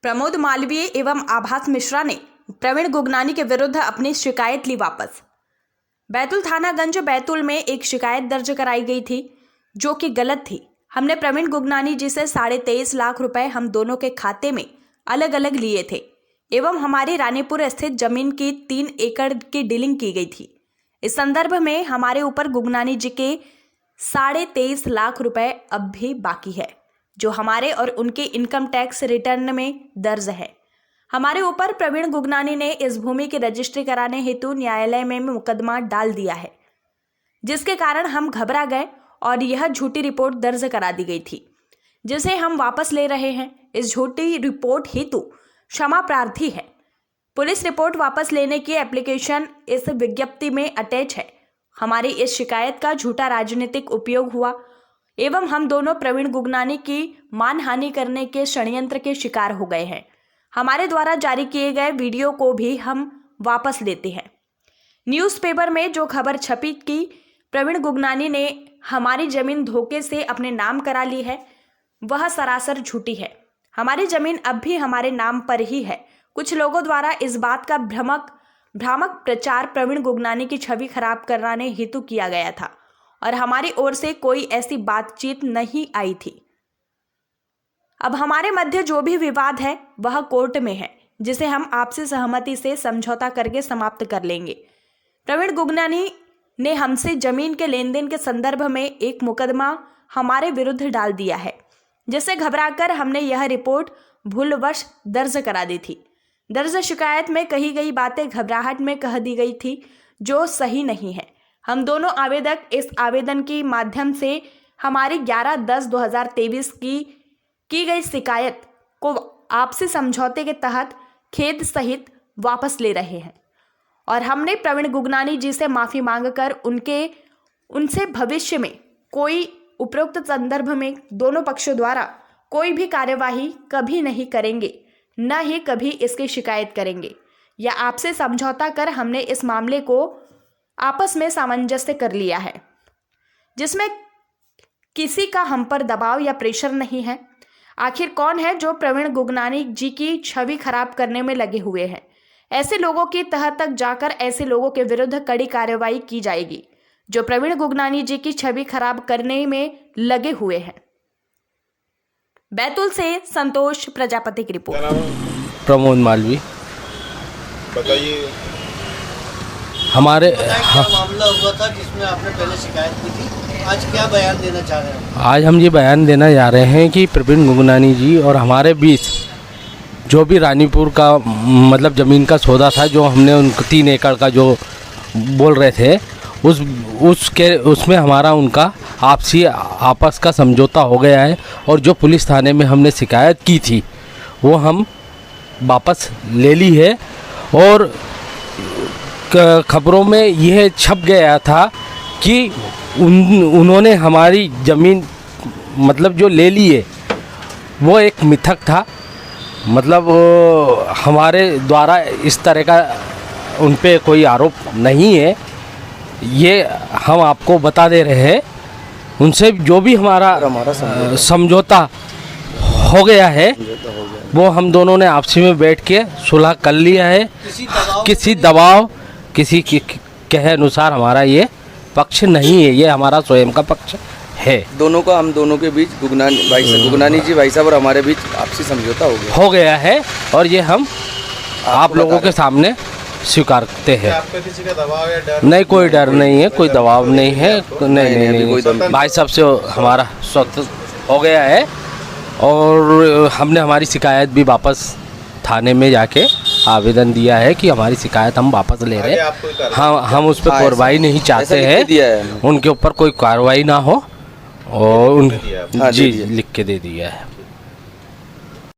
प्रमोद मालवीय एवं आभास मिश्रा ने प्रवीण गुगनानी के विरुद्ध अपनी शिकायत ली वापस। बैतूल थानागंज बैतूल में एक शिकायत दर्ज कराई गई थी जो कि गलत थी। हमने प्रवीण गुगनानी जी से 23.5 लाख रुपए हम दोनों के खाते में अलग अलग लिए थे एवं हमारी रानीपुर स्थित जमीन की 3 एकड़ की डीलिंग की गई थी। इस संदर्भ में हमारे ऊपर गुगनानी जी के 23.5 लाख रुपए अब भी बाकी है, जो हमारे और उनके इनकम टैक्स रिटर्न में दर्ज है। हमारे ऊपर प्रवीण गुगनानी ने इस भूमि की रजिस्ट्री कराने हेतु न्यायालय में मुकदमा डाल दिया है, जिसके कारण हम घबरा गए और यह झूठी रिपोर्ट दर्ज करा दी गई थी, जिसे हम वापस ले रहे हैं। इस झूठी रिपोर्ट हेतु क्षमा प्रार्थी है। पुलिस रिपोर्ट वापस लेने की एप्लीकेशन इस विज्ञप्ति में अटैच है। हमारी इस शिकायत का झूठा राजनीतिक उपयोग हुआ एवं हम दोनों प्रवीण गुगनानी की मानहानि करने के षड्यंत्र के शिकार हो गए हैं। हमारे द्वारा जारी किए गए वीडियो को भी हम वापस लेते हैं। न्यूज़पेपर में जो खबर छपी कि प्रवीण गुगनानी ने हमारी जमीन धोखे से अपने नाम करा ली है, वह सरासर झूठी है। हमारी जमीन अब भी हमारे नाम पर ही है। कुछ लोगों द्वारा इस बात का भ्रामक प्रचार प्रवीण गुगनानी की छवि खराब कराने हेतु किया गया था और हमारी ओर से कोई ऐसी बातचीत नहीं आई थी। अब हमारे मध्य जो भी विवाद है वह कोर्ट में है, जिसे हम आपसी सहमति से समझौता करके समाप्त कर लेंगे। प्रवीण गुगनानी ने हमसे जमीन के लेन देन के संदर्भ में एक मुकदमा हमारे विरुद्ध डाल दिया है, जिससे घबराकर हमने यह रिपोर्ट भूलवश दर्ज करा दी थी। दर्ज शिकायत में कही गई बातें घबराहट में कह दी गई थी, जो सही नहीं है। हम दोनों आवेदक इस आवेदन के माध्यम से हमारी 11/10/2023 की गई शिकायत को आपसी समझौते के तहत खेद सहित वापस ले रहे हैं और हमने प्रवीण गुगनानी जी से माफ़ी मांगकर उनसे भविष्य में कोई उपरोक्त संदर्भ में दोनों पक्षों द्वारा कोई भी कार्यवाही कभी नहीं करेंगे, न ही कभी इसकी शिकायत करेंगे या आपसे समझौता कर हमने इस मामले को आपस में सामंजस्य कर लिया है, जिसमें किसी का हम पर दबाव या प्रेशर नहीं है। आखिर कौन है जो प्रवीण गुगनानी जी की छवि खराब करने में लगे हुए हैं? ऐसे लोगों की तह तक जाकर ऐसे लोगों के विरुद्ध कड़ी कार्रवाई की जाएगी जो प्रवीण गुगनानी जी की छवि खराब करने में लगे हुए हैं। बैतूल से संतोष प्रजापति की रिपोर्ट। प्रमोद मालवीय। बताइए, हमारे मामला हुआ था जिसमें आपने पहले शिकायत की थी, आज क्या बयान देना चाह रहे हैं? आज हम ये बयान देना जा रहे हैं कि प्रवीण गुगनानी जी और हमारे बीच जो भी रानीपुर का मतलब ज़मीन का सौदा था, जो हमने उनको 3 एकड़ का जो बोल रहे थे, उसमें हमारा उनका आपस का समझौता हो गया है और जो पुलिस थाने में हमने शिकायत की थी वो हम वापस ले ली है। और खबरों में यह छप गया था कि उन्होंने हमारी ज़मीन मतलब जो ले ली है वो एक मिथक था, मतलब हमारे द्वारा इस तरह का उन पे कोई आरोप नहीं है। ये हम आपको बता दे रहे हैं, उनसे जो भी हमारा समझौता हो गया है वो हम दोनों ने आपसी में बैठ के सुलह कर लिया है। किसी दबाव किसी कहे अनुसार हमारा ये पक्ष नहीं है, ये हमारा स्वयं का पक्ष है। हम दोनों के बीच गुगनानी जी भाई साहब और हमारे बीच आपसी समझौता हो गया है और ये हम आप लोगों के सामने स्वीकार करते हैं। आपका किसी का दबाव या डर? नहीं, कोई डर नहीं है, कोई दबाव नहीं है। नहीं, भाई साहब से हमारा स्वतः हो गया है और हमने हमारी शिकायत भी वापस थाने में जाके आवेदन दिया है कि हमारी शिकायत हम वापस ले रहे हैं। हम उस पर कार्रवाई नहीं चाहते हैं, उनके ऊपर कोई कार्रवाई ना हो और जी लिख के दे दिया है।